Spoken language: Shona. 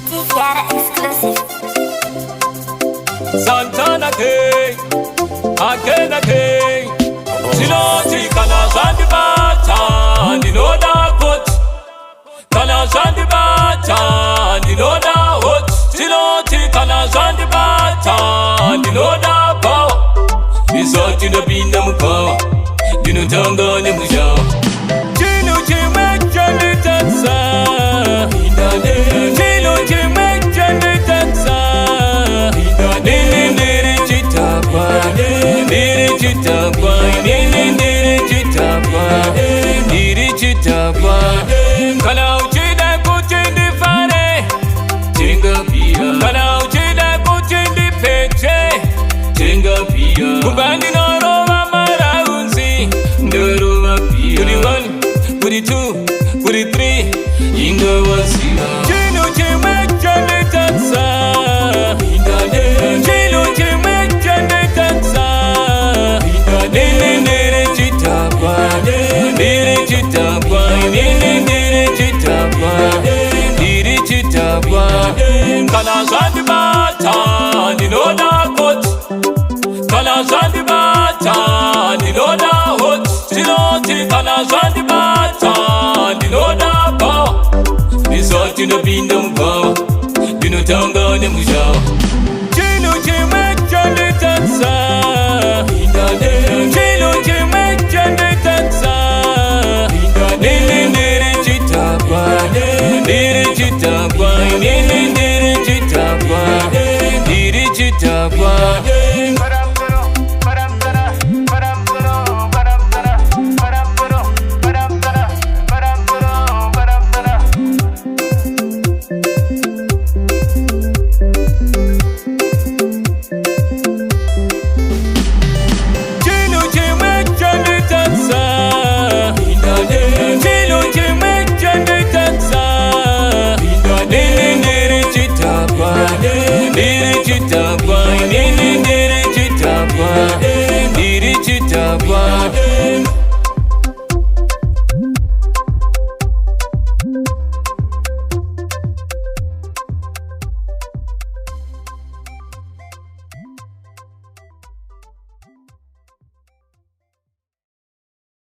Tifiara exclusive. Santana K, Akena K, Siloti Kana Sandibata, Ninoda Kot, Kana Sandibata, Ninoda Hot, Siloti Kana Sandibata, Ninoda Power, Nisoti no Binamuka, Dinutanga Nemusha, Chinu Chimachandi Tansa, Chinu Chimachandi Tansa. Kana Sandibata, Ninoda Kot, Kana Sandibata, Ninoda Hot, Siloti Kana Sandibata, Ninoda Power, Nisoti no Bindum Power, Dinutanga Nemusha, Chinu Chimachandi Tansa, Chinu Chimachandi Tansa, Niri Chitapa, Niri Chitapa, Niri